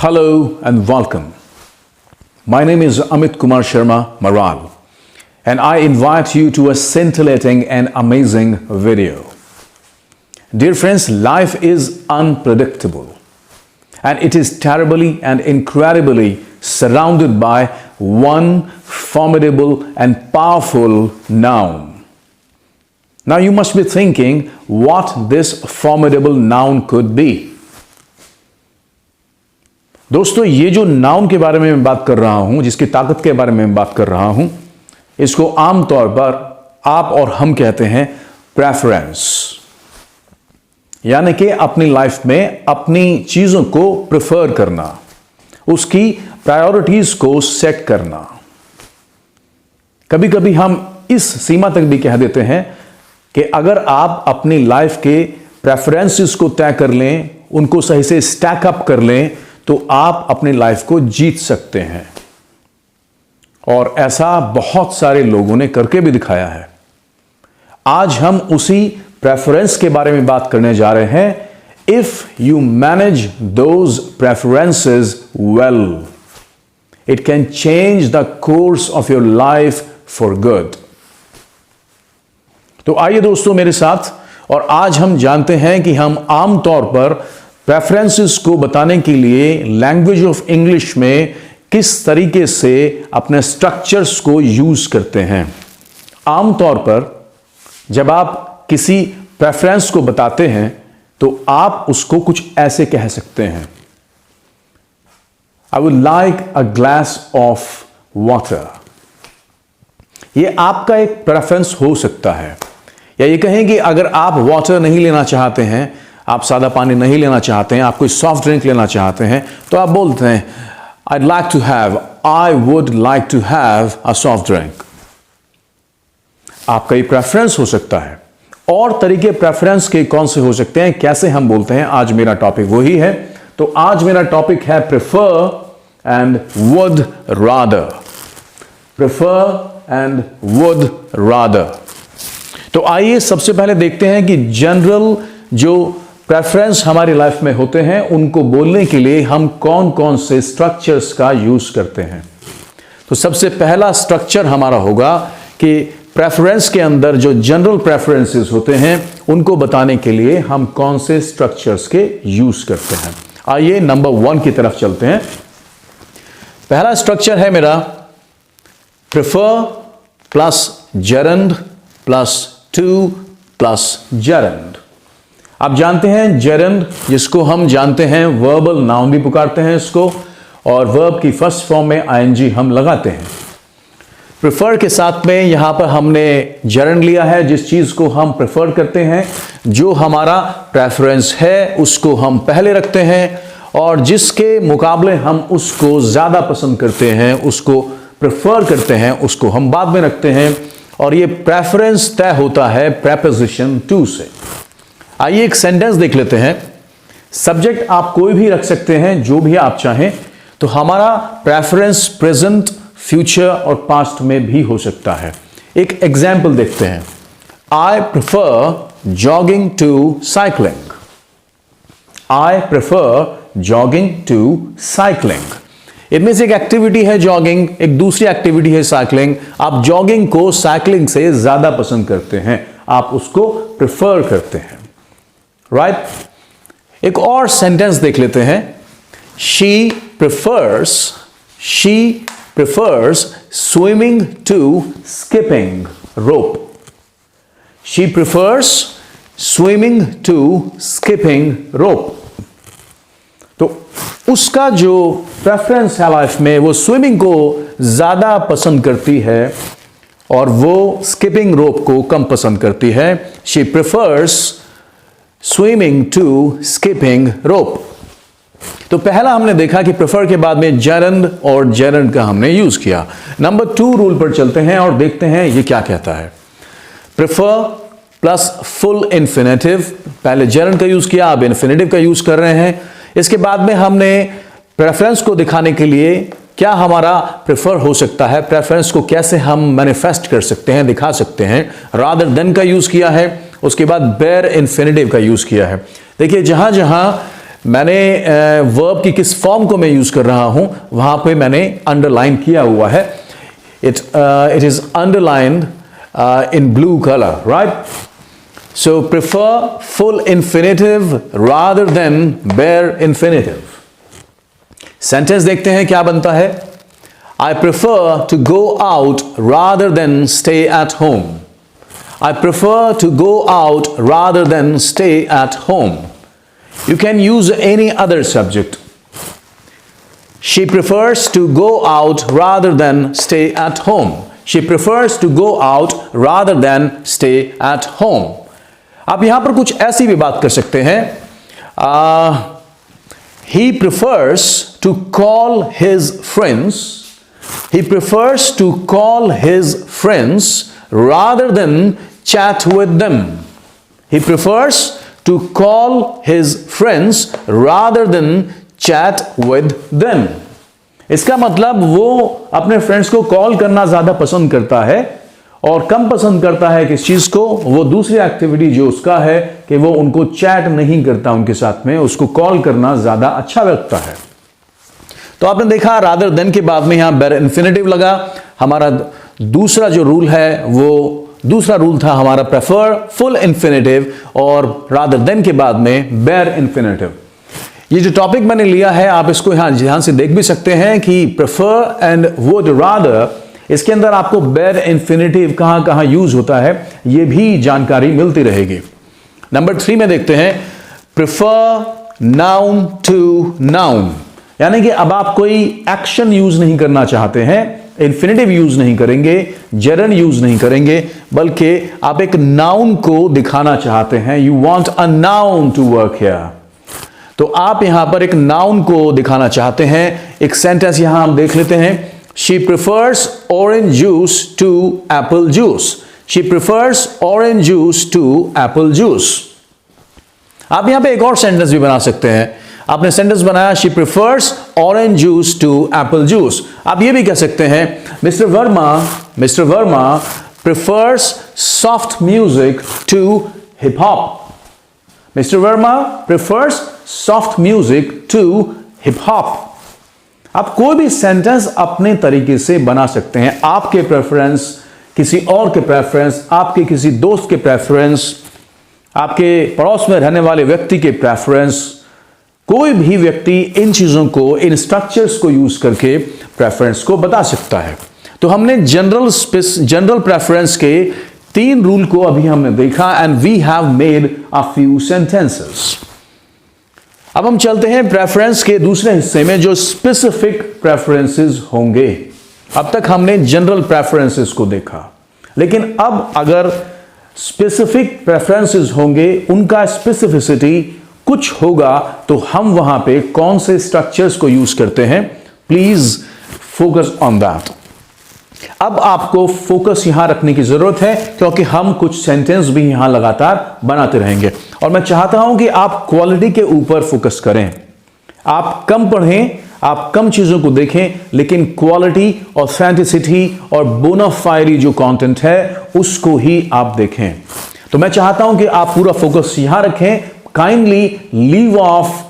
Hello and welcome. My name is Amit Kumar Sharma Maral and I invite you to a scintillating and amazing video. Dear friends, life is unpredictable and it is terribly and incredibly surrounded by one formidable and powerful noun. Now you must be thinking what this formidable noun could be. दोस्तों, ये जो noun के बारे में मैं बात कर रहा हूं, जिसकी ताकत के बारे में मैं बात कर रहा हूं, इसको आमतौर पर आप और हम कहते हैं प्रेफरेंस। यानी कि अपनी लाइफ में अपनी चीजों को प्रेफर करना, उसकी प्रायोरिटीज को सेट करना। कभी कभी हम इस सीमा तक भी कह देते हैं कि अगर आप अपनी लाइफ के प्रेफरेंसेस को तय कर लें, उनको सही से स्टैक अप कर लें, तो आप अपनी लाइफ को जीत सकते हैं। और ऐसा बहुत सारे लोगों ने करके भी दिखाया है। आज हम उसी प्रेफरेंस के बारे में बात करने जा रहे हैं। If you manage those preferences well, it can change the course of your life for good. तो आइए दोस्तों मेरे साथ, और आज हम जानते हैं कि हम आमतौर पर प्रेफरेंसेस को बताने के लिए लैंग्वेज ऑफ इंग्लिश में किस तरीके से अपने स्ट्रक्चर्स को यूज करते हैं। आमतौर पर जब आप किसी प्रेफरेंस को बताते हैं तो आप उसको कुछ ऐसे कह सकते हैं, I would like a glass of water. यह आपका एक प्रेफरेंस हो सकता है। या ये कहें कि अगर आप वाटर नहीं लेना चाहते हैं, आप सादा पानी नहीं लेना चाहते हैं, आप कोई सॉफ्ट ड्रिंक लेना चाहते हैं, तो आप बोलते हैं I would like to have a soft drink. आपका ये प्रेफरेंस हो सकता है। और तरीके प्रेफरेंस के कौन से हो सकते हैं, कैसे हम बोलते हैं, आज मेरा टॉपिक वही है। तो आज मेरा टॉपिक है prefer and would rather. Prefer and would rather. तो आइए सबसे पहले देखते हैं कि जनरल जो प्रेफरेंस हमारी लाइफ में होते हैं, उनको बोलने के लिए हम कौन कौन से स्ट्रक्चर्स का यूज करते हैं। तो सबसे पहला स्ट्रक्चर हमारा होगा कि प्रेफरेंस के अंदर जो जनरल प्रेफरेंसेस होते हैं, उनको बताने के लिए हम कौन से स्ट्रक्चर्स के यूज करते हैं। आइए नंबर 1 की तरफ चलते हैं। पहला स्ट्रक्चर है मेरा prefer plus gerund plus two plus gerund. आप जानते हैं जेरंड, जिसको हम जानते हैं वर्बल नाउन भी पुकारते हैं इसको, और वर्ब की फर्स्ट फॉर्म में आईएनजी हम लगाते हैं। प्रेफर के साथ में यहां पर हमने जेरंड लिया है। जिस चीज को हम प्रेफर करते हैं, जो हमारा प्रेफरेंस है, उसको हम पहले रखते हैं, और जिसके मुकाबले हम उसको ज्यादा पसंद करते हैं, उसको प्रेफर करते हैं, उसको हम बाद में रखते हैं। और ये प्रेफरेंस तय होता है प्रेपोजिशन टू से। आइए एक सेंटेंस देख लेते हैं। सब्जेक्ट आप कोई भी रख सकते हैं, जो भी आप चाहें। तो हमारा प्रेफरेंस प्रेजेंट, फ्यूचर और पास्ट में भी हो सकता है। एक एग्जाम्पल देखते हैं। I prefer jogging to cycling. I prefer jogging to cycling. इनमें से एक एक्टिविटी है जॉगिंग, एक दूसरी एक्टिविटी है साइक्लिंग। आप जॉगिंग को साइक्लिंग से ज्यादा पसंद करते हैं, आप उसको प्रेफर करते हैं, राइट? एक और सेंटेंस देख लेते हैं। She prefers swimming to skipping rope. She prefers swimming to skipping rope. तो उसका जो प्रेफरेंस है लाइफ में, वो स्विमिंग को ज्यादा पसंद करती है और वो स्किपिंग रोप को कम पसंद करती है। She prefers swimming to skipping rope. तो पहला हमने देखा कि प्रेफर के बाद में जेरंड और जेरंड का हमने यूज किया। नंबर 2 रूल पर चलते हैं और देखते हैं ये क्या कहता है। Prefer plus full infinitive. पहले जेरंड का यूज किया, अब इन्फिनेटिव का यूज कर रहे हैं। इसके बाद में हमने प्रेफरेंस को दिखाने के लिए क्या हमारा प्रेफर हो सकता है, प्रेफरेंस को कैसे हम मैनिफेस्ट कर सकते हैं, दिखा सकते हैं, रादर देन का यूज किया है। उसके बाद बेयर इन्फिनेटिव का यूज किया है। देखिए, जहां जहां मैंने वर्ब की किस फॉर्म को मैं यूज कर रहा हूं वहां पे मैंने अंडरलाइन किया हुआ है. It is underlined in blue color, right? So prefer full infinitive rather than bare infinitive. Sentence देखते हैं क्या बनता है. I prefer to go out rather than stay at home. I prefer to go out rather than stay at home. You can use any other subject. She prefers to go out rather than stay at home. She prefers to go out rather than stay at home. आप यहां पर कुछ ऐसी भी बात कर सकते हैं. He prefers to call his friends. He prefers to call his friends rather than chat with them. He prefers to call his friends rather than chat with them. इसका मतलब वो अपने फ्रेंड्स को कॉल करना ज्यादा पसंद करता है और कम पसंद करता है किस चीज को. वो दूसरी एक्टिविटी जो उसका है कि वो उनको चैट नहीं करता उनके साथ में, उसको कॉल करना ज्यादा अच्छा लगता है. तो आपने देखा रादर देन के बाद में यहां बेर इन्फिनेटिव लगा. हमारा दूसरा जो रूल है वो दूसरा रूल था हमारा प्रेफर फुल इन्फिनेटिव और रादर देन के बाद में बेर इन्फिनेटिव. ये जो टॉपिक मैंने लिया है आप इसको यहां ध्यान से देख भी सकते हैं कि प्रेफर एंड वुड रादर, इसके अंदर आपको बेर इन्फिनेटिव कहां कहां यूज होता है ये भी जानकारी मिलती रहेगी. नंबर 3 में देखते हैं प्रेफर नाउन टू नाउन, यानी कि अब आप कोई एक्शन यूज नहीं करना चाहते हैं, इन्फिनेटिव यूज नहीं करेंगे, जेरंड यूज नहीं करेंगे, बल्कि आप एक नाउन को दिखाना चाहते हैं. You want a noun to work here. तो आप यहां पर एक नाउन को दिखाना चाहते हैं. एक सेंटेंस यहां हम देख लेते हैं. She prefers orange juice to apple juice. She prefers orange juice to apple juice. आप यहां पे एक और सेंटेंस भी बना सकते हैं. आपने सेंटेंस बनाया she prefers orange juice to apple juice. आप ये भी कह सकते हैं Mr. Verma prefers soft music to hip hop. Mr. Verma prefers soft music to hip hop. आप कोई भी सेंटेंस अपने तरीके से बना सकते हैं. आपके प्रेफरेंस, किसी और के प्रेफरेंस, आपके किसी दोस्त के प्रेफरेंस, आपके पड़ोस में रहने वाले व्यक्ति के प्रेफरेंस, कोई भी व्यक्ति इन चीजों को, इन स्ट्रक्चर्स को यूज करके प्रेफरेंस को बता सकता है. तो हमने जनरल प्रेफरेंस के 3 रूल को अभी हमने देखा and we have made a few sentences. अब हम चलते हैं प्रेफरेंस के दूसरे हिस्से में जो स्पेसिफिक प्रेफरेंसेस होंगे. अब तक हमने जनरल प्रेफरेंसेस को देखा, लेकिन अब अगर स्पेसिफिक प्रेफरेंसेस होंगे, उनका स्पेसिफिसिटी कुछ होगा, तो हम वहां पे कौन से स्ट्रक्चर्स को यूज करते हैं. Please focus on that. अब आपको फोकस यहां रखने की जरूरत है क्योंकि हम कुछ सेंटेंस भी यहां लगातार बनाते रहेंगे और मैं चाहता हूं कि आप क्वालिटी के ऊपर फोकस करें. आप कम पढ़ें, आप कम चीजों को देखें, लेकिन क्वालिटी, ऑथेंटिसिटी और बोनाफाइड जो कंटेंट है उसको ही आप देखें. तो मैं चाहता हूं कि आप पूरा फोकस यहां रखें. Kindly leave of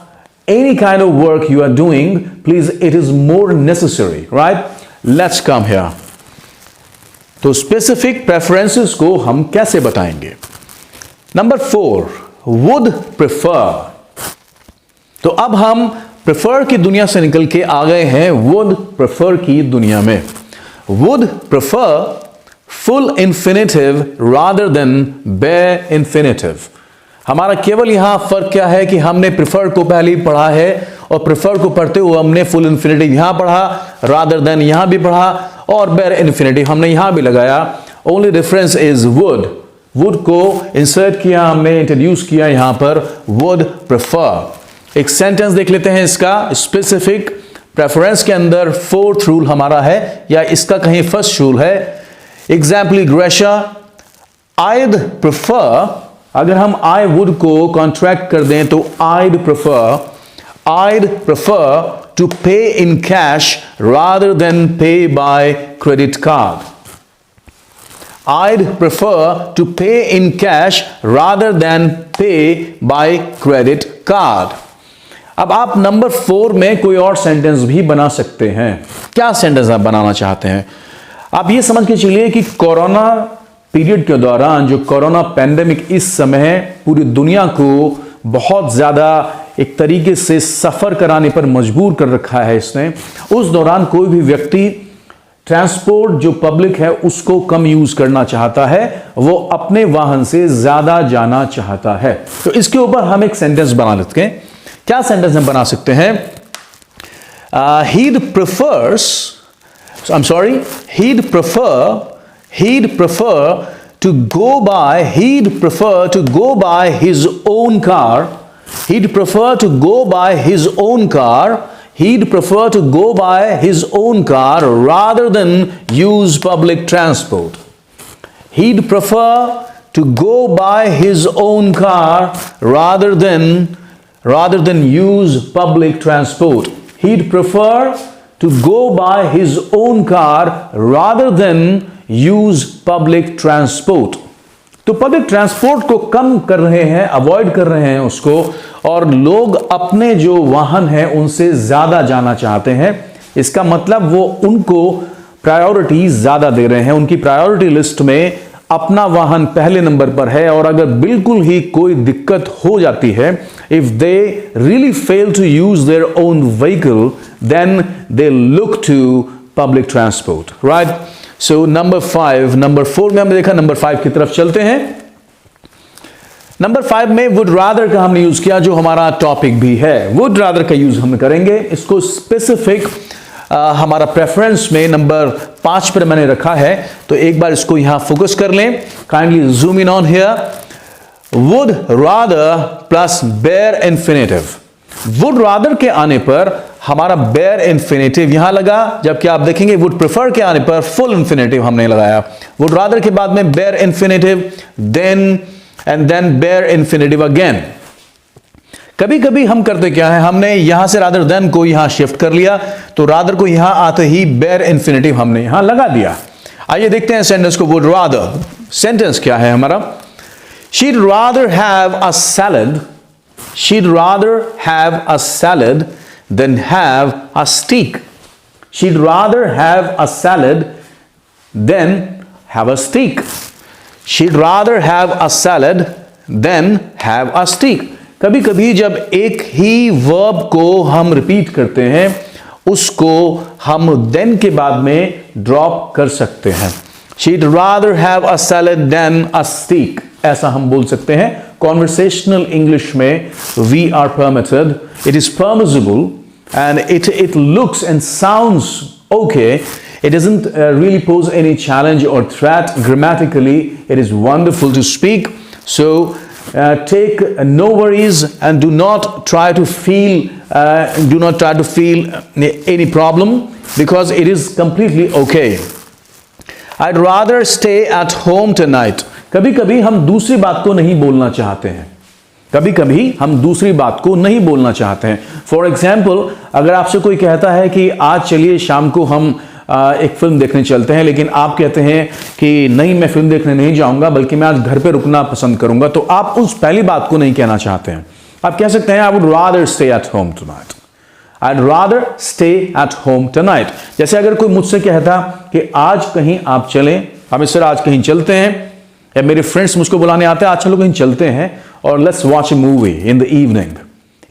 any kind of work you are doing. Please, it is more necessary, right? Let's come here. तो स्पेसिफिक प्रेफरेंसेस को हम कैसे बताएंगे. Number 4, would prefer. तो अब हम प्रेफर की दुनिया से निकल के आ गए हैं वुड प्रेफर की दुनिया में. Would prefer full infinitive rather than bare infinitive. हमारा केवल यहां फर्क क्या है कि हमने प्रेफर को पहले ही पढ़ा है और प्रेफर को पढ़ते हुए हमने फुल इन्फिनेटिव यहां पढ़ा, रादर देन यहां भी पढ़ा और बेयर इन्फिनेटिव हमने यहां भी लगाया. Only difference is would. Would को इंसर्ट किया, हमने इंट्रोड्यूस किया यहां पर वुड प्रेफर. एक सेंटेंस देख लेते हैं इसका. स्पेसिफिक प्रेफरेंस के अंदर 4th रूल हमारा है, या इसका कहीं फर्स्ट रूल है. एग्जाम्पल ग्रेशा, आइड प्रेफर. अगर हम आई वुड को कॉन्ट्रैक्ट कर दें तो आइड प्रेफर टू पे इन कैश रादर देन पे by credit card. I'd prefer to pay in cash rather than pay by credit card. अब आप नंबर 4 में कोई और सेंटेंस भी बना सकते हैं। क्या सेंटेंस आप बनाना चाहते हैं? आप ये समझ के चलिए कि कोरोना पीरियड के दौरान, जो कोरोना पैंडेमिक इस समय पूरी दुनिया को बहुत ज्यादा एक तरीके से सफर कराने पर मजबूर कर रखा है इसने, उस दौरान कोई भी व्यक्ति ट्रांसपोर्ट जो पब्लिक है उसको कम यूज करना चाहता है, वो अपने वाहन से ज्यादा जाना चाहता है। तो इसके ऊपर हम एक सेंटेंस बना लेते हैं। क्या सेंटेंस हम बना सकते हैं? he'd prefer to go by his own car. He'd prefer to go by his own car. He'd prefer to go by his own car rather than use public transport. He'd prefer to go by his own car rather than use public transport. He'd prefer to go by his own car rather than use public transport. तो public transport को कम कर रहे हैं, avoid कर रहे हैं उसको, और लोग अपने जो वाहन है उनसे ज्यादा जाना चाहते हैं। इसका मतलब वो उनको प्रायोरिटी ज्यादा दे रहे हैं, उनकी प्रायोरिटी लिस्ट में अपना वाहन पहले नंबर पर है। और अगर बिल्कुल ही कोई दिक्कत हो जाती है, if they really fail to use their own vehicle, then they look to public transport, right? So number 4 में हमने देखा। नंबर 5 की तरफ चलते हैं। नंबर 5 में वुड रादर का हमने यूज किया, जो हमारा टॉपिक भी है। वुड रादर का यूज हम करेंगे। इसको स्पेसिफिक हमारा प्रेफरेंस में नंबर 5 पर मैंने रखा है, तो एक बार इसको यहां फोकस कर लें। Kindly zoom in on here. Would rather plus bare infinitive. Would rather के आने पर हमारा बेयर इन्फिनेटिव यहां लगा, जबकि आप देखेंगे वुड प्रेफर के आने पर फुल इन्फिनेटिव हमने लगाया। वुड रादर के बाद में bare infinitive, then and then bare infinitive again. कभी कभी हम करते क्या है, हमने यहां से रादर देन को यहां शिफ्ट कर लिया, तो रादर को यहां आते ही बेयर इन्फिनेटिव हमने यहां लगा दिया। आइए देखते हैं सेंटेंस को। वुड रादर सेंटेंस क्या है हमारा? शी'd rather have a salad. She'd rather have a salad than have a steak. She'd rather have a salad than have a steak. She'd rather have a salad than have a steak. कभी कभी जब एक ही verb को हम repeat करते हैं, उसको हम then के बाद में ड्रॉप कर सकते हैं। She'd rather have a salad than a steak. ऐसा हम बोल सकते हैं। Conversational English में we are permitted. It is permissible and it looks and sounds okay. It doesn't really pose any challenge or threat. Grammatically, it is wonderful to speak. So take no worries and do not try to feel any problem, because it is completely okay. I'd rather stay at home tonight. कभी कभी हम दूसरी बात को नहीं बोलना चाहते हैं। कभी कभी हम दूसरी बात को नहीं बोलना चाहते हैं। फॉर एग्जाम्पल, अगर आपसे कोई कहता है कि आज चलिए शाम को हम एक फिल्म देखने चलते हैं, लेकिन आप कहते हैं कि नहीं, मैं फिल्म देखने नहीं जाऊंगा, बल्कि मैं आज घर पे रुकना पसंद करूंगा, तो आप उस पहली बात को नहीं कहना चाहते हैं। आप कह सकते हैं I would rather stay at home tonight. I'd rather stay at home tonight. जैसे अगर कोई मुझसे कहता कि आज कहीं आप चलें, हम इस तरह आज कहीं चलते हैं, या मेरे फ्रेंड्स मुझको बुलाने आते हैं, आज चलो कहीं चलते हैं और let's watch A movie in the evening,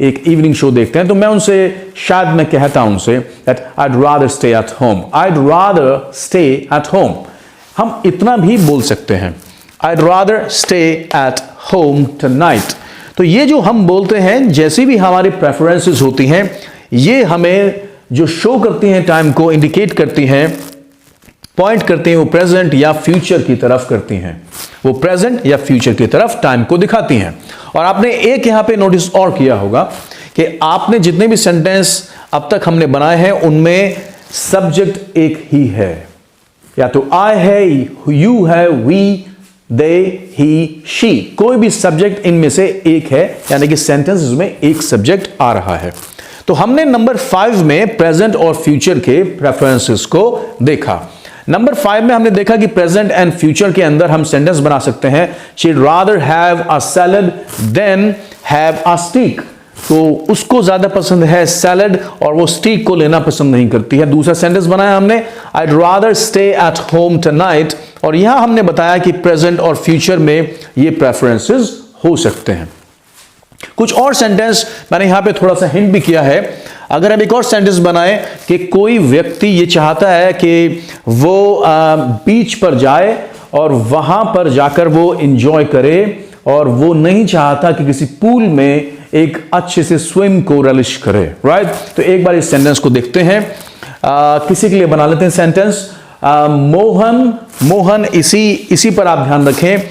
एक इवनिंग शो देखते हैं, तो मैं उनसे शायद मैं कहता हूं उनसे that I'd rather stay at home. I'd rather stay at home. हम इतना भी बोल सकते हैं, I'd rather stay at home tonight. तो ये जो हम बोलते हैं, जैसी भी हमारी प्रेफरेंसेस होती हैं, ये हमें जो शो करती हैं, टाइम को इंडिकेट करती हैं, पॉइंट करती हैं, वो प्रेजेंट या फ्यूचर की तरफ करती हैं। वो प्रेजेंट या फ्यूचर की तरफ टाइम को दिखाती हैं। और आपने एक यहां पे नोटिस और किया होगा कि आपने जितने भी सेंटेंस अब तक हमने बनाए हैं, उनमें सब्जेक्ट एक ही है, या तो आई है, यू है, वी, दे, ही, शी, कोई भी सब्जेक्ट इनमें से एक है, यानी कि सेंटेंस में एक सब्जेक्ट आ रहा है। तो हमने नंबर 5 में प्रेजेंट और फ्यूचर के प्रेफरेंसेस को देखा। नंबर 5 में हमने देखा कि प्रेजेंट एंड फ्यूचर के अंदर हम सेंटेंस बना सकते हैं, she'd rather have a salad than have a steak. उसको ज्यादा पसंद है सैलड और वो स्टीक को लेना पसंद नहीं करती है। दूसरा सेंटेंस बनाया हमने, I'd rather stay at home tonight, और यहां हमने बताया कि प्रेजेंट और फ्यूचर में ये प्रेफरेंसेस हो सकते हैं। कुछ और सेंटेंस मैंने यहां पे थोड़ा सा हिंट भी किया है। अगर हम एक और सेंटेंस बनाए कि कोई व्यक्ति ये चाहता है कि वो बीच पर जाए और वहां पर जाकर वो एंजॉय करे, और वो नहीं चाहता कि किसी पूल में एक अच्छे से स्विम को रलिश करे, राइट। तो एक बार इस सेंटेंस को देखते हैं। किसी के लिए बना लेते हैं सेंटेंस। मोहन इसी पर आप ध्यान रखें।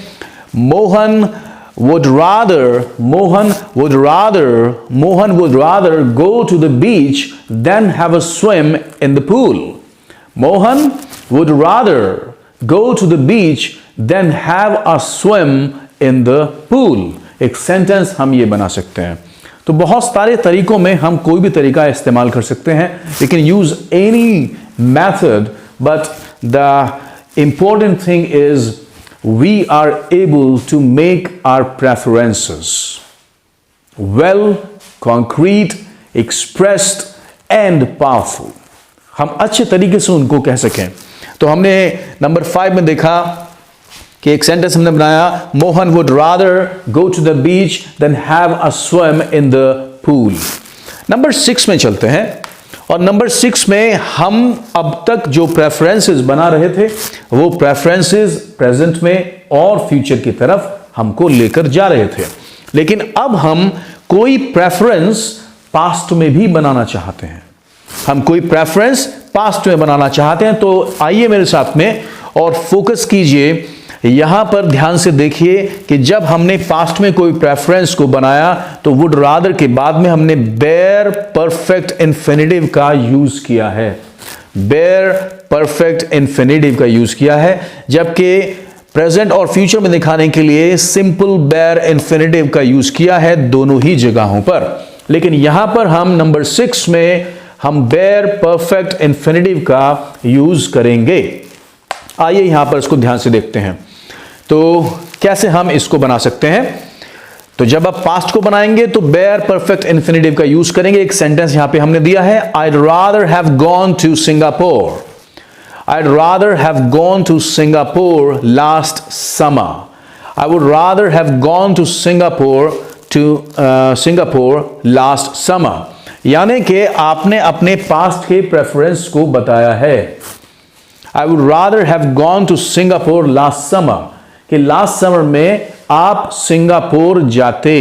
Mohan would rather go to the beach than have a swim in the pool. Mohan would rather go to the beach than have a swim in the pool. एक सेंटेंस हम ये बना सकते हैं। तो बहुत सारे तरीकों में हम कोई भी तरीका इस्तेमाल कर सकते हैं। You can use any method, but the important thing is we are able to make our preferences well, concrete, expressed and powerful. हम अच्छे तरीके से उनको कह सकें। तो हमने नंबर 5 में देखा कि एक सेंटेंस हमने बनाया, Mohan would rather go to the beach than have a swim in the pool. Number 6 में चलते हैं, और नंबर 6 में हम अब तक जो प्रेफरेंसेस बना रहे थे वो प्रेफरेंसेस प्रेजेंट में और फ्यूचर की तरफ हमको लेकर जा रहे थे। लेकिन अब हम कोई प्रेफरेंस पास्ट में भी बनाना चाहते हैं। हम कोई प्रेफरेंस पास्ट में बनाना चाहते हैं। तो आइए मेरे साथ में और फोकस कीजिए। यहां पर ध्यान से देखिए कि जब हमने पास्ट में कोई प्रेफरेंस को बनाया तो वुड रादर के बाद में हमने बेयर परफेक्ट इंफिनिटिव का यूज किया है। बेयर परफेक्ट इंफिनिटिव का यूज किया है, जबकि प्रेजेंट और फ्यूचर में दिखाने के लिए सिंपल बेयर इंफिनिटिव का यूज किया है दोनों ही जगहों पर। लेकिन यहां पर हम नंबर 6 में हम बेयर परफेक्ट इंफिनिटिव का यूज करेंगे। आइए यहां पर इसको ध्यान से देखते हैं। तो कैसे हम इसको बना सकते हैं? तो जब आप पास्ट को बनाएंगे तो बेयर परफेक्ट इंफिनिटिव का यूज करेंगे। एक सेंटेंस यहां पे हमने दिया है, I'd rather have gone to Singapore. I'd rather have gone to Singapore last summer. I would rather have gone to Singapore last summer. यानी कि आपने अपने पास्ट के प्रेफरेंस को बताया है। I would rather have gone to Singapore last summer, कि last summer में आप सिंगापुर जाते,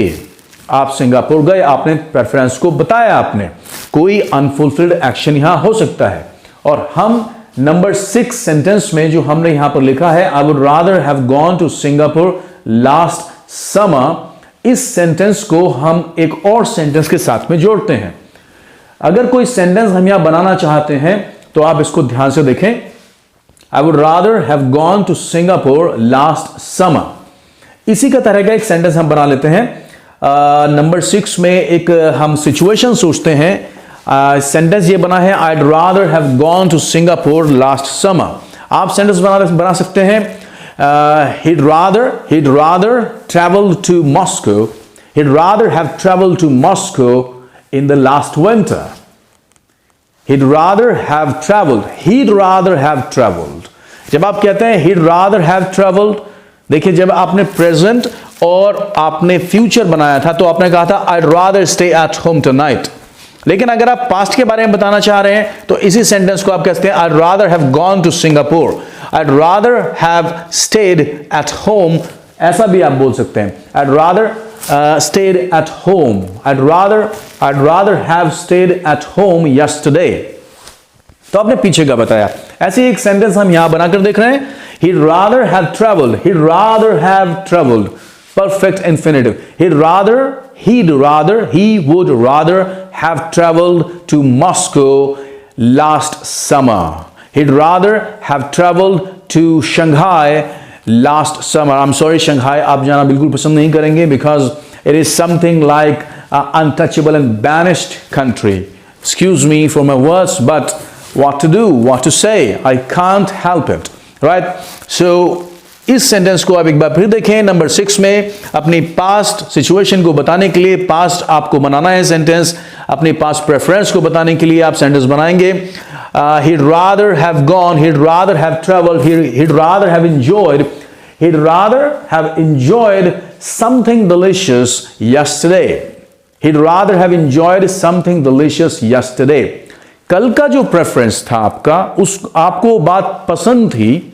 आप सिंगापुर गए, आपने प्रेफरेंस को बताया, आपने कोई अनफुलफिल्ड एक्शन यहां हो सकता है। और हम नंबर 6 सेंटेंस में जो हमने यहां पर लिखा है, I would rather have gone to Singapore last summer, इस सेंटेंस को हम एक और सेंटेंस के साथ में जोड़ते हैं। अगर कोई सेंटेंस हम यहां बनाना चाहते हैं तो आप इसको ध्यान से देखें। I would rather have gone to Singapore last summer. इसी का तरह का एक सेंटेंस हम बना लेते हैं। नंबर 6 में एक हम सिचुएशन सोचते हैं। सेंटेंस ये बना है, I'd rather have gone to Singapore last summer. आप सेंटेंस बना सकते हैं, he'd rather travel to Moscow. He'd rather have traveled to Moscow in the last winter. He'd rather have traveled. जब आप कहते हैं he'd rather have traveled, देखिए जब आपने प्रेजेंट और आपने फ्यूचर बनाया था तो आपने कहा था I'd rather stay at home tonight. लेकिन अगर आप पास्ट के बारे में बताना चाह रहे हैं तो इसी सेंटेंस को आप कहते हैं I'd rather have gone to Singapore. I'd rather have stayed at home. ऐसा भी आप बोल सकते हैं, I'd rather stayed at home. I'd rather have stayed at home yesterday. तो आपने पीछे का बताया। ऐसे एक सेंटेंस हम यहां बनाकर देख रहे हैं, he'd rather have traveled, perfect infinitive. He would rather have traveled to Moscow last summer. He'd rather have traveled to Shanghai last summer. I'm sorry, Shanghai आप जाना बिल्कुल पसंद नहीं करेंगे, because it is something like an untouchable and banished country. Excuse me for my words, but what to do, what to say, I can't help it, right? So इस sentence को आप एक बार फिर देखें। नंबर 6 में अपनी पास्ट सिचुएशन को बताने के लिए पास्ट आपको बनाना है सेंटेंस, अपनी पास्ट प्रेफरेंस को बताने के लिए आप सेंटेंस बनाएंगे। He'd rather have gone, he'd rather have traveled, he'd rather have enjoyed, he'd rather have enjoyed something delicious yesterday. He'd rather have enjoyed something delicious yesterday. कल का जो प्रेफरेंस था आपका, उस आपको बात पसंद थी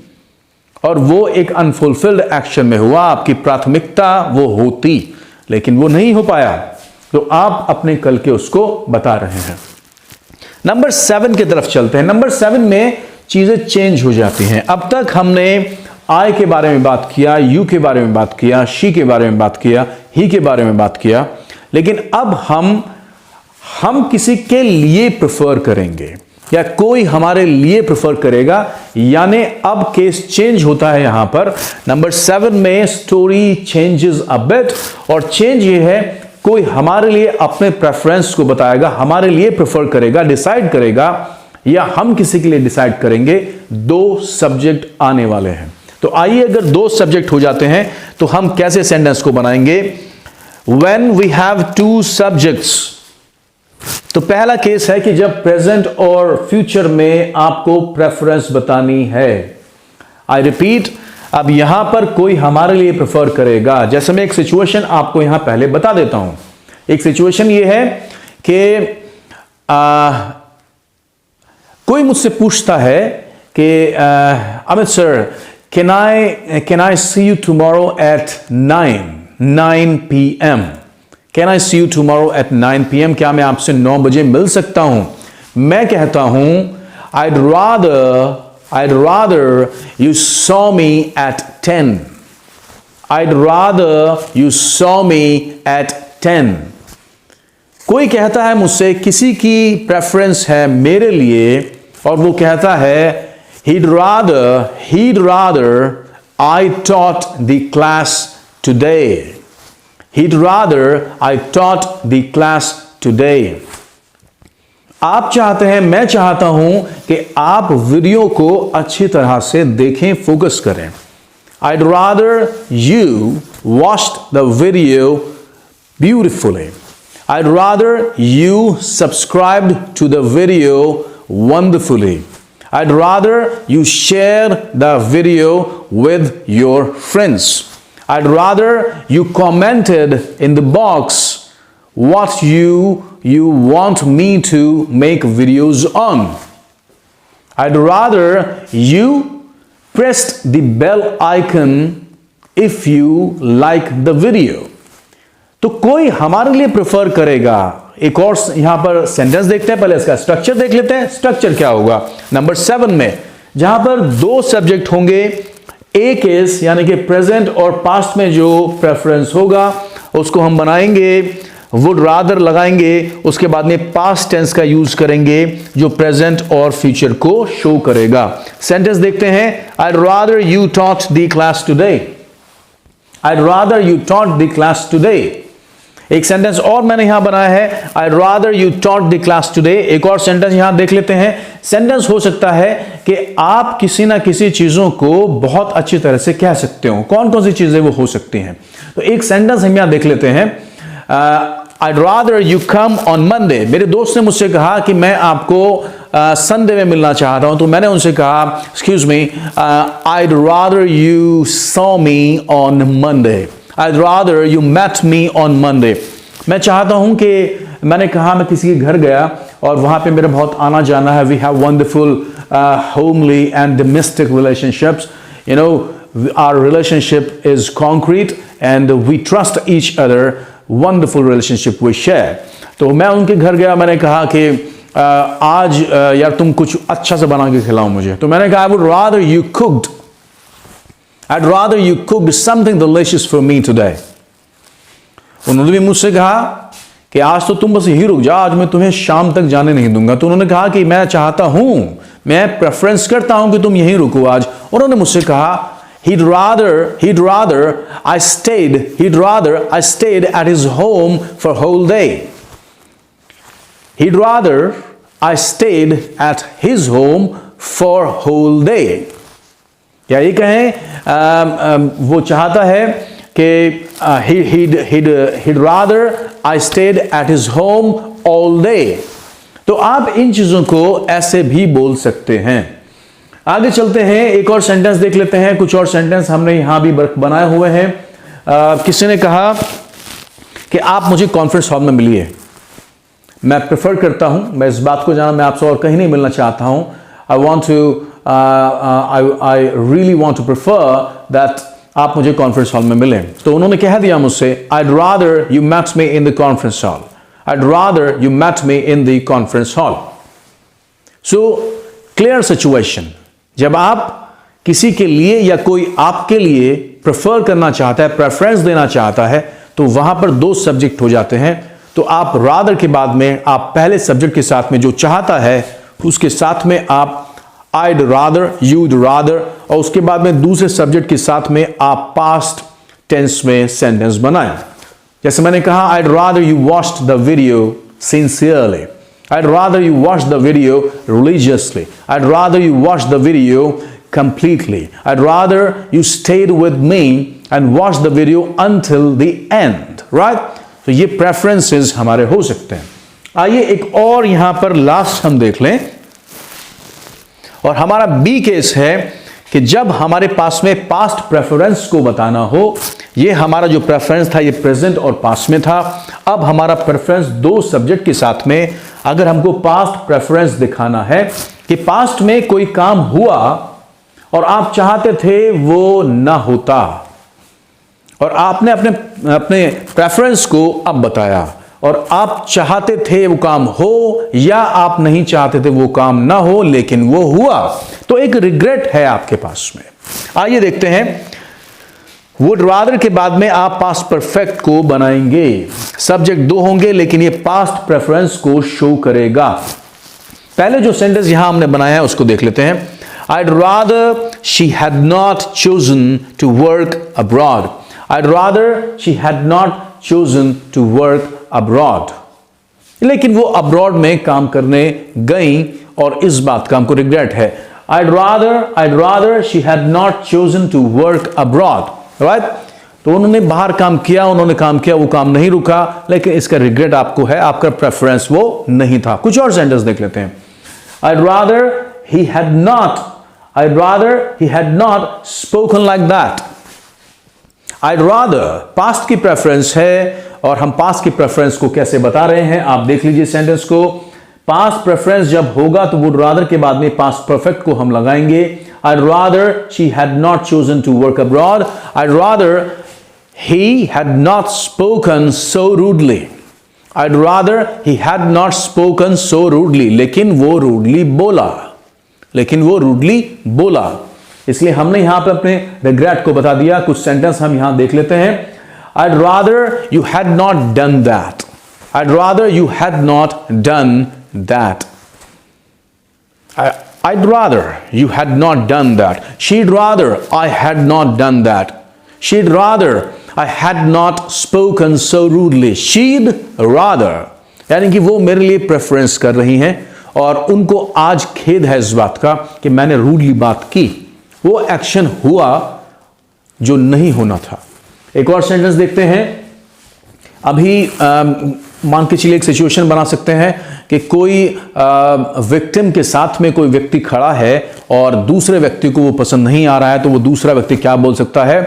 और वो एक अनफुलफिल्ड एक्शन में हुआ, आपकी प्राथमिकता वो होती लेकिन वो नहीं हो पाया, तो आप अपने कल के उसको बता रहे हैं। नंबर 7 की तरफ चलते हैं। नंबर 7 में चीजें चेंज हो जाती हैं। अब तक हमने आई के बारे में बात किया, यू के बारे में बात किया, शी के बारे में बात किया, ही के बारे में बात किया, लेकिन अब हम किसी के लिए प्रेफर करेंगे या कोई हमारे लिए प्रेफर करेगा, यानी अब केस चेंज होता है यहां पर। नंबर 7 में स्टोरी चेंजेस अ बिट, और चेंज ये है कोई हमारे लिए अपने प्रेफरेंस को बताएगा, हमारे लिए प्रेफर करेगा, डिसाइड करेगा, या हम किसी के लिए डिसाइड करेंगे। 2 सब्जेक्ट आने वाले हैं। तो आइए, अगर 2 सब्जेक्ट हो जाते हैं तो हम कैसे सेंटेंस को बनाएंगे। When we have 2 subjects, तो पहला केस है कि जब प्रेजेंट और फ्यूचर में आपको प्रेफरेंस बतानी है। आई रिपीट, अब यहां पर कोई हमारे लिए प्रेफर करेगा। जैसे मैं एक सिचुएशन आपको यहां पहले बता देता हूं। एक सिचुएशन ये है कि कोई मुझसे पूछता है कि Amit sir, can I see you tomorrow at 9 PM? Can I see you tomorrow at 9 PM? क्या मैं आपसे 9 बजे मिल सकता हूं? मैं कहता हूं I'd rather you saw me at 10. I'd rather you saw me at 10. कोई कहता है मुझसे, किसी की प्रेफरेंस है मेरे लिए और वो कहता है he'd rather I taught the class today. He'd rather I taught the class today. आप चाहते हैं, मैं चाहता हूं कि आप वीडियो को अच्छी तरह से देखें, फोकस करें। I'd rather you watched the video beautifully. I'd rather you subscribed to the video wonderfully. I'd rather you share the video with your friends. I'd rather you commented in the box what you want me to make videos on. I'd rather you pressed the bell icon if you like the video. तो कोई हमारे लिए prefer करेगा। एक और यहां पर sentence देखते हैं, पहले इसका स्ट्रक्चर देख लेते हैं। स्ट्रक्चर क्या होगा नंबर 7 में, जहां पर 2 सब्जेक्ट होंगे। एक केस यानी कि प्रेजेंट और पास्ट में जो प्रेफरेंस होगा उसको हम बनाएंगे, वुड रादर लगाएंगे, उसके बाद में पास्ट टेंस का यूज करेंगे जो प्रेजेंट और फ्यूचर को शो करेगा। सेंटेंस देखते हैं। I'd rather you taught the class today. I'd rather you taught the class today. एक सेंटेंस और मैंने यहां बनाया है, I'd rather you taught the class today. एक और सेंटेंस यहां देख लेते हैं। सेंटेंस हो सकता है कि आप किसी ना किसी चीजों को बहुत अच्छी तरह से कह सकते हो। कौन कौन सी चीजें वो हो सकती हैं, तो एक सेंटेंस हम यहां देख लेते हैं। I'd rather you come on Monday. मेरे दोस्त ने मुझसे कहा कि मैं आपको संडे में मिलना चाह रहा हूं, तो मैंने उनसे कहा excuse me, I'd rather you saw me on Monday. I'd rather you met me on Monday. मैं चाहता हूं कि, मैंने कहा मैं किसी के घर गया और वहां पे मेरा बहुत आना जाना है। We have wonderful homely and domestic relationships. You know, our relationship is concrete and we trust each other. Wonderful relationship we share. तो मैं उनके घर गया, मैंने कहा कि आज यार तुम कुछ अच्छा से बना के खिलाओ मुझे। तो मैंने कहा I would rather you cooked. I'd rather you cooked something delicious for me today. उन्होंने भी मुझसे कहा कि आज तो तुम बस यही रुक जाओ, आज मैं तुम्हें शाम तक जाने नहीं दूंगा। तो उन्होंने कहा कि मैं चाहता हूं, मैं प्रेफरेंस करता हूं कि तुम यहीं रुको आज। उन्होंने मुझसे कहा he'd rather I stayed at his home for a whole day. He'd rather I stayed at his home for a whole day. या ये कहें वो चाहता है कि he'd rather I stayed at his home all day। तो आप इन चीजों को ऐसे भी बोल सकते हैं। आगे चलते हैं, एक और सेंटेंस देख लेते हैं। कुछ और सेंटेंस हमने यहां भी बनाए हुए हैं। किसी ने कहा कि आप मुझे कॉन्फ्रेंस हॉल में मिलिए। मैं प्रेफर करता हूं, मैं इस बात को जाना, मैं आपसे और कहीं नहीं मिलना चाहता हूं। I really want to prefer that आप मुझे कॉन्फ्रेंस हॉल में मिलें। तो उन्होंने कह दिया मुझसे, I'd rather you met me in the conference hall। I'd rather you met me in the conference hall। So clear situation। जब आप किसी के लिए या कोई आपके लिए प्रेफर करना चाहता है, प्रेफरेंस देना चाहता है, तो वहां पर दो सब्जेक्ट हो जाते हैं। तो आप रादर के बाद में आप पहले सब्जेक्ट के साथ में जो चाहता है उसके साथ में आप I'd rather, you'd rather, और उसके बाद में दूसरे सब्जेक्ट के साथ में आप पास्ट टेंस में सेंटेंस बनाएं। जैसे मैंने कहा, I'd rather you watched the video sincerely। I'd rather you watched the video religiously। I'd rather you watched the video completely। I'd rather you stayed with me and watched the video until the end। Right? तो ये preferences हमारे हो सकते हैं। आइए एक और यहां पर लास्ट हम देख लें, और हमारा बी केस है कि जब हमारे पास में पास्ट प्रेफरेंस को बताना हो, ये हमारा जो प्रेफरेंस था ये प्रेजेंट और पास्ट में था। अब हमारा प्रेफरेंस दो सब्जेक्ट के साथ में, अगर हमको पास्ट प्रेफरेंस दिखाना है कि पास्ट में कोई काम हुआ और आप चाहते थे वो ना होता, और आपने अपने प्रेफरेंस को अब बताया, और आप चाहते थे वो काम हो या आप नहीं चाहते थे वो काम ना हो, लेकिन वो हुआ, तो एक रिग्रेट है आपके पास में। आइए देखते हैं, वुड रादर के बाद में आप पास्ट परफेक्ट को बनाएंगे। सब्जेक्ट दो होंगे, लेकिन ये पास्ट प्रेफरेंस को शो करेगा। पहले जो सेंटेंस यहां हमने बनाया है उसको देख लेते हैं। I'd rather she had not chosen to work abroad। I'd rather she had not chosen to work abroad। लेकिन वो अब्रॉड में काम करने गई और इस बात का हमको रिग्रेट है। I'd rather she had not chosen to work abroad। Right? तो उन्होंने बाहर काम किया, वो काम नहीं रुका, लेकिन इसका रिग्रेट आपको है, आपका प्रेफरेंस वो नहीं था। कुछ और सेंटेंस देख लेते हैं। I'd rather he had not spoken like that। I'd rather past की प्रेफरेंस है, और हम पास्ट की प्रेफरेंस को कैसे बता रहे हैं आप देख लीजिए सेंटेंस को। पास्ट प्रेफरेंस जब होगा तो वुड रादर के बाद में पास्ट परफेक्ट को हम लगाएंगे। I'd rather she had not chosen to work abroad। I'd rather he had not spoken so rudely। I'd rather he had not spoken so rudely। लेकिन वो रूडली बोला, इसलिए हमने यहां पे अपने रिग्रेट को बता दिया। कुछ सेंटेंस हम यहां देख लेते हैं। I'd rather you had not done that। I'd rather you had not done that। I'd rather you had not done that। She'd rather I had not done that। She'd rather I had not spoken so rudely। She'd rather, यानी कि वो मेरे लिए preference कर रही हैं और उनको आज खेद है इस बात का कि मैंने रूडली बात की, वो एक्शन हुआ जो नहीं होना था। एक और सेंटेंस देखते हैं। अभी मान के चलिए एक सिचुएशन बना सकते हैं कि कोई विक्टिम के साथ में कोई व्यक्ति खड़ा है और दूसरे व्यक्ति को वो पसंद नहीं आ रहा है, तो वो दूसरा व्यक्ति क्या बोल सकता है?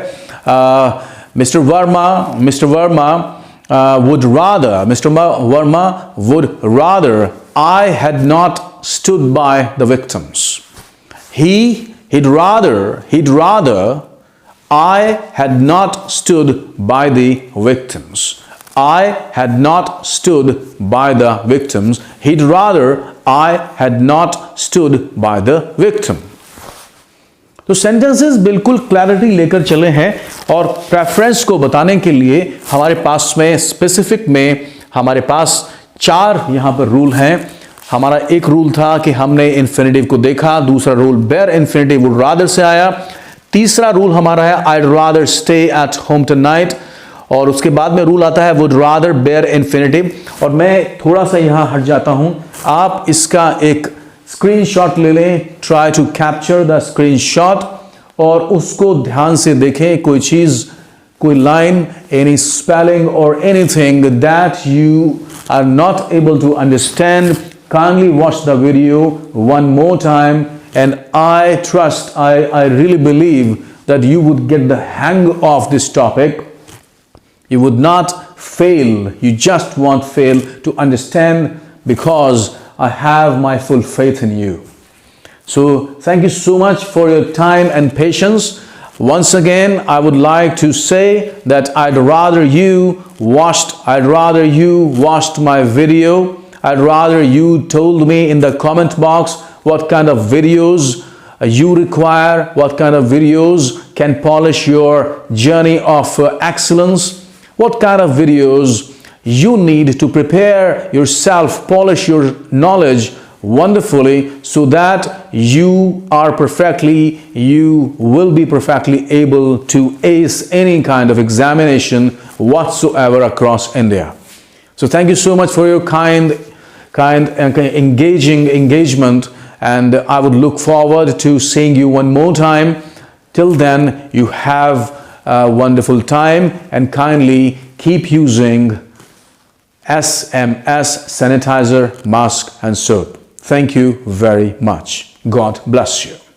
Mister Verma would rather I had not stood by the victims। He'd rather I had not stood by the victims। I had not stood by the victims। He'd rather I had not stood by the victim। तो sentences बिल्कुल clarity लेकर चले हैं, और preference को बताने के लिए हमारे पास में स्पेसिफिक में हमारे पास 4 यहां पर रूल हैं। हमारा एक रूल था कि हमने इन्फिनिटिव को देखा, दूसरा rule bare infinitive would rather से आया, तीसरा रूल हमारा है I'd rather stay at home tonight, और उसके बाद में रूल आता है would rather bear infinitive। और मैं थोड़ा सा यहां हट जाता हूं, आप इसका एक स्क्रीनशॉट ले लें, try to capture the screenshot, और उसको ध्यान से देखें, कोई चीज, कोई line, any spelling or anything that you are not able to understand, kindly watch the video one more time, and I trust, I really believe that you would get the hang of this topic. You would not fail, you just won't fail to understand, because I have my full faith in you. So thank you so much for your time and patience. Once again, I would like to say that I'd rather you watched my video. I'd rather you told me in the comment box what kind of videos you require, what kind of videos can polish your journey of excellence, what kind of videos you need to prepare yourself, polish your knowledge wonderfully, so that you will be perfectly able to ace any kind of examination whatsoever across India. So thank you so much for your kind and engagement, and I would look forward to seeing you one more time. Till then, you have a wonderful time, and kindly keep using SMS sanitizer, mask and soap. Thank you very much. God bless you.